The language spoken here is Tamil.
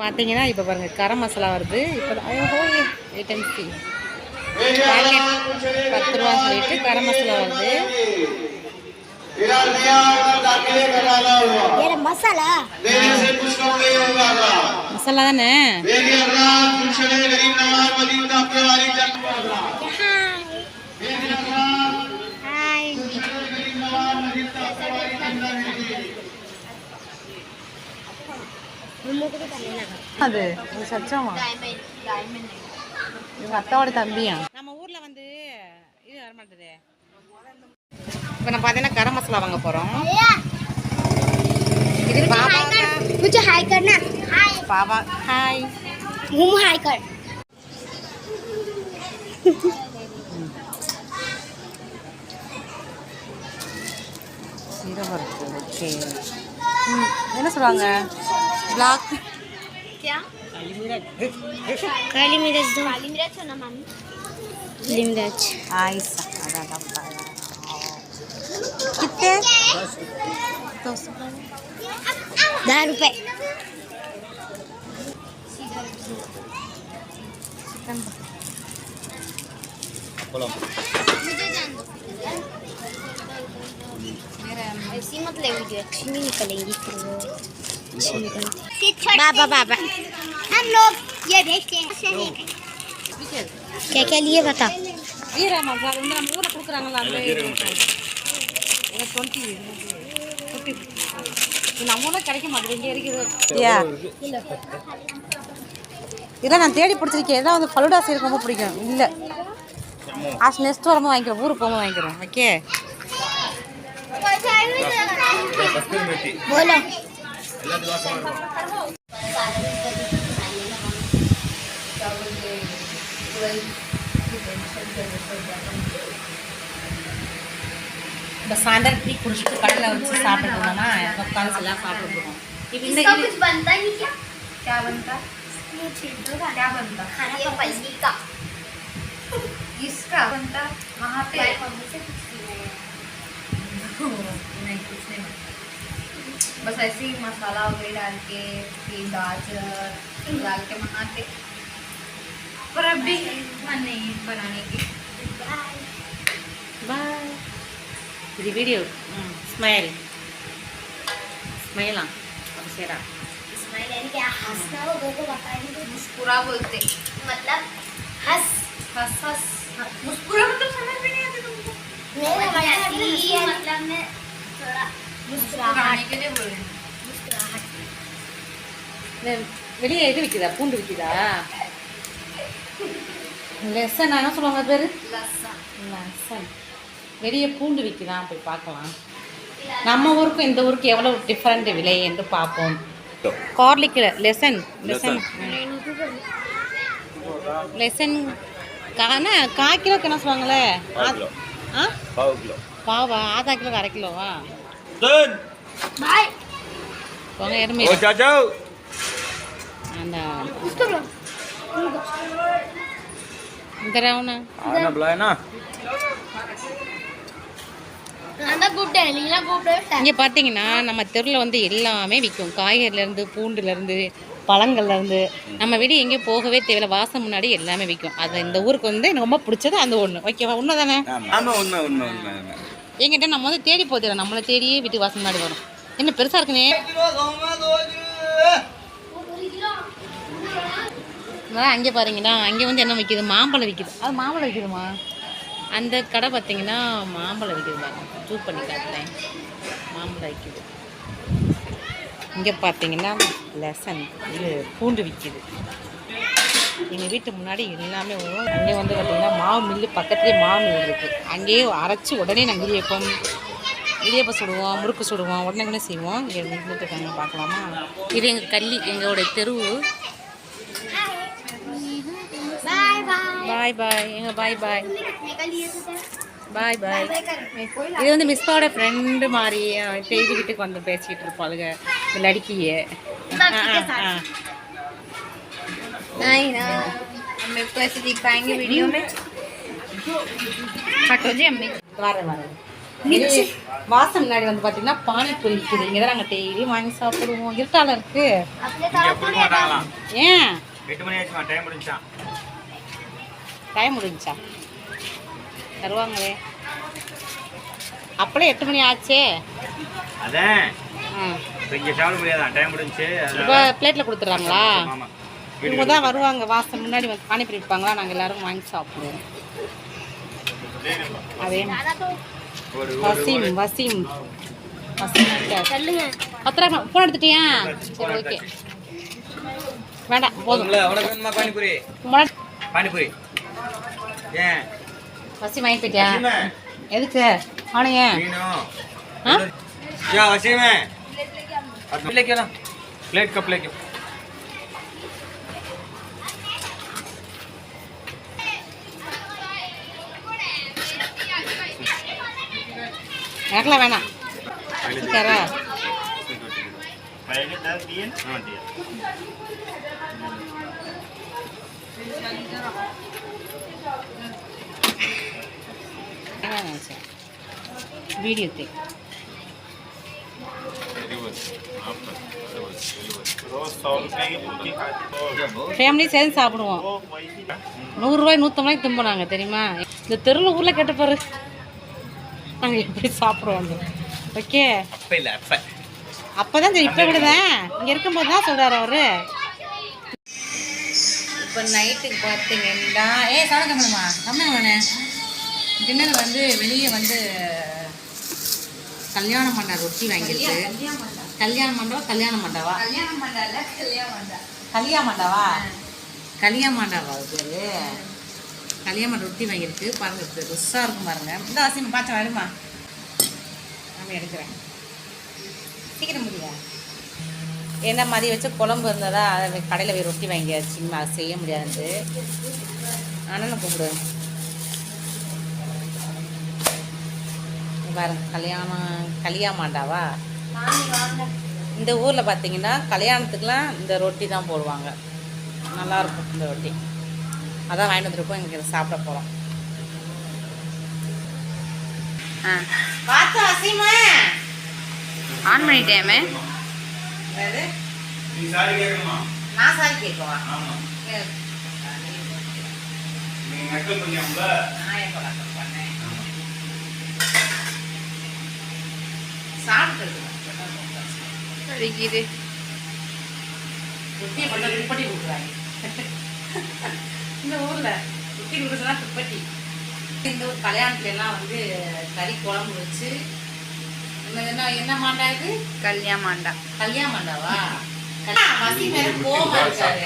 பார்த்தீங்கன்னா இப்போ பாருங்கள் கரம் மசாலா வருது. இப்போ வெயிட் அண்ட் சீ. பாக்கெட் 10 ரூபான்னு சொல்லிட்டு கரம் மசாலா வருது. மசாலா மசாலா தானே. அது சச்சமா இவங்க அத்தாவோட தம்பியா. நம்ம ஊர்ல வந்து இது வர மாட்டேது. இப்போ நம்ம பார்த்தீங்கன்னா கரம் மசாலா வாங்க போறோம். இது பாபா मुझे हाय करना. हाय बाबा. हाय मुंह हाय कर. ஓகே என்ன சொல்றாங்க ब्लॉक क्या काली मिर्च दो. काली मिर्च ना मम्मी. काली मिर्च आइस आधा डब्बा. कितने 10 रुपए. चिकन मुझे जान दो. ऐसी मत ले वीडियो अच्छी नहीं निकलेंगी फिर वो अच्छी निकलती. बाबा बाबा हम लोग ये भेजते हैं. क्या क्या लिए बता. ஈரா மசாலா வந்து நம்ம ஊரில் கொடுக்குறாங்களா அந்த 20 நம்ம ஊரில் கிடைக்க மாட்டேங்குது. இங்கே இருக்குது இல்லை நான் தேடி பிடிச்சிருக்கேன். ஏதாவது வந்து ஃபலூடாஸ் எனக்கு ரொம்ப பிடிக்கும். இல்லை நெக்ஸ்ட் வரும்போது வாங்கிக்கிறோம். ஊருக்கு போகும்போது வாங்கிக்கிறோம். ஓகே बोलो. बस सांडर टी कुछ कड़ला वच्ची सापड़ना ना उकान से ला सापड़ना. इसका कुछ बनता नहीं क्या. क्या बनता. ये छिलका क्या बनता. खाना ये पल्ली का इसका बनता वहाँ पे. नहीं कुछ नहीं. बस ऐसे ही मसाला वगैरह डाल के फिर गाजर डाल के बनाते. पर अभी मन नहीं है बनाने की. बाय. ये वीडियो स्माइल स्माइल अब सेरा स्माइल यानी क्या हंसना. वो लोगों को बताएंगे तो मुस्कुरा बोलते. मतलब हंस हंस हंस. मुस्कुरा मतलब समझ में नहीं आती तुमको. नहीं मतलब मैं थोड़ा मुस्कुराने के लिए बोल रही हूँ. मुस्कुराहट. வெளியே இது விற்கிதா பூண்டு விற்கிதா. லெசன் என்ன சொல்லுவாங்க பேர். லெசன் வெளியே பூண்டு விற்கிதான். போய் பார்க்கலாம். நம்ம ஊருக்கும் இந்த ஊருக்கு எவ்வளோ டிஃப்ரெண்ட் விலை என்று பார்ப்போம். கார்லிக்கில் லெசன் லெசன் லெசன் கானா 1/4 கிலோக்கு என்ன சொல்லுவாங்களே. ஆ பாவா ஆதா கிலோக்கு 1/2 கிலோவா. போங்க எருமை அந்த इधर आओ ना. आना बुलाया ना. இங்கே பார்த்தீங்கன்னா நம்ம தெருவில் வந்து எல்லாமே விற்கும். காய்கறிலேருந்து பூண்டுலேருந்து பழங்கள்லேருந்து நம்ம வெளியே எங்கேயும் போகவே தேவையில்ல. வாசம் முன்னாடி எல்லாமே விற்கும். அது இந்த ஊருக்கு வந்து எனக்கு ரொம்ப பிடிச்சது அந்த ஒன்று. ஓகேவா. உண்மை தானே. எங்கிட்ட நம்ம வந்து தேடி போதில்லை. நம்மளை தேடியே வீட்டு வாசம் முன்னாடி வரும். என்ன பெருசாக இருக்குனே. அங்கே பாருங்கன்னா அங்கே வந்து என்ன விற்கிது. மாம்பழம் விற்கிது. அது மாம்பழம் விற்கிதுமா. அந்த கடை பார்த்தீங்கன்னா மாம்பழம் விற்கிது. பாருங்க ஜூஸ் பண்ணி காட்டுறேன். மாம்பழம் விற்கிது. இங்கே பார்த்தீங்கன்னா லெசன் இது பூண்டு விற்கிது. எங்கள் வீட்டு முன்னாடி எல்லாமே வரும். அங்கே வந்து பார்த்தீங்கன்னா மாவு மில்லு பக்கத்துலேயே மாவு மில்லு இருக்குது. அங்கேயே அரைச்சி உடனே நாங்கள் இடியப்பம் சுடுவோம், முறுக்கு சுடுவோம், உடனே செய்வோம். இங்கே நின்றுட்டுருக்காங்க பார்க்கலாமா. இது எங்கள் கள்ளி எங்களுடைய தெரு. பாய் பாய் எங்க பாய் பாய் பாய் பாய். இது வந்து மிஸ்ஸோட ஃப்ரெண்டு மாதிரி செய்தி வீட்டுக்கு வந்து பேசிக்கிட்டு இருப்பாளுங்க லड़किए. नहीं ना मेरे को ऐसे दिखाएंगे वीडियो में. हटो जी अम्मी. वारे वारे வாசம் முன்னாடி வந்து பார்த்தீங்கன்னா பானிபூரி இருக்குது. இங்கே தான் நாங்கள் டெய்லி வாங்கி சாப்பிடுவோம். இருட்டால இருக்கு. ஏன் 8 மணி ஆச்சுமா, டைம் முடிஞ்சா. டைம் முடிஞ்சா தருவாங்களே. அப்பளே 8 மணி ஆச்சே. அதான் ம், இங்கே சாப்பிட முடியாதான், டைம் முடிஞ்சு. இப்போ பிளேட்டில் கொடுத்துட்றாங்களா? ஆமாம், இவங்க தான் வருவாங்க. வாசம் முன்னாடி வந்து பானிபூரி விற்பாங்களா, நாங்கள் எல்லாரும் வாங்கி சாப்பிடுவோம். அதே வசீம் வசீம் வசீம் சொல்லுங்க. 10 ரூபா ஃபோன் எடுத்துட்டியா? சரி, ஓகே, வேண்டாம் போதும். உனக்கு வேணுமா பானிபூரி? முன்னாடி பானிபூரி ஏன் வசீம் வாங்கி போயிட்டியா? எதுக்கு அவனைய? मीनू क्या वसीम है लेके ना प्लेट कप लेके எனக்குலாம் வேணாம். சரி पहले 10 दिए हां दिया வீடியோ தே ஃபேமிலி சேர்ந்து சாப்பிடுவோம். 100 ரூபாய் 150 ரூபாய்க்கு தும்போனாங்க தெரியுமா? இந்த தெருவில் ஊரில் கேட்ட பாரு நாங்கள் எப்படி சாப்பிடுவோம். ஓகே, அப்ப இல்ல அப்ப அப்போதான் சரி. இப்போ விடுதேன், இங்கே இருக்கும்போது தான் சொல்கிறார் அவர். இப்போ நைட்டுக்கு பார்த்தீங்கன்னா சாப்பிட கம்மணுமா கம்மனே டின்னர் வந்து வெளியே வந்து கல்யாணம் பண்ண ரொட்டி வாங்கியிருக்கு. கல்யாண மண்டபம் கல்யாண மண்டபா கல்யாண மண்டபா கல்யாண மண்டபா பேர். கல்யாண மண்டபம் ரொட்டி வாங்கியிருக்கு பாருங்க. ருஸ்ஸாக இருக்கும் பாருங்க. இந்த அவசியம் பார்த்து வருமா நான் எடுக்கிறேன். சீக்கிரம் முடியா? என்ன மதியம் வச்சு குழம்பு இருந்ததா அதை கடையில் போய் ரொட்டி வாங்கியாச்சு. அதை செய்ய முடியாது. ஆனால் கூப்பிடு பாருங்க. கல்யாண மாண்டாவா இந்த ஊரில் பார்த்தீங்கன்னா கல்யாணத்துக்குலாம் இந்த ரொட்டி தான் போடுவாங்க. நல்லாயிருக்கும் இந்த ரொட்டி. அதான் வாங்கிட்டு வந்துருப்போம். எங்களுக்கு சாப்பிட போகிறோம். பார்த்து அசீமா ஆன் பண்ணிட்டேமே. நான் சாரி கேட்கவா? சாப்பிட்டு ரொட்டியை பண்ண துப்பட்டி கொடுக்குறாங்க இந்த ஊரில். ரொட்டி கொடுக்குறதுனா துப்பட்டி. இந்த ஊர் கல்யாணத்துலாம் வந்து கறி குழம்பு வச்சு என்ன மாண்டா இது? கல்யாண மாண்டா. கல்யாண மாண்டாவா? வசி மேல கோவமா இருக்காரு.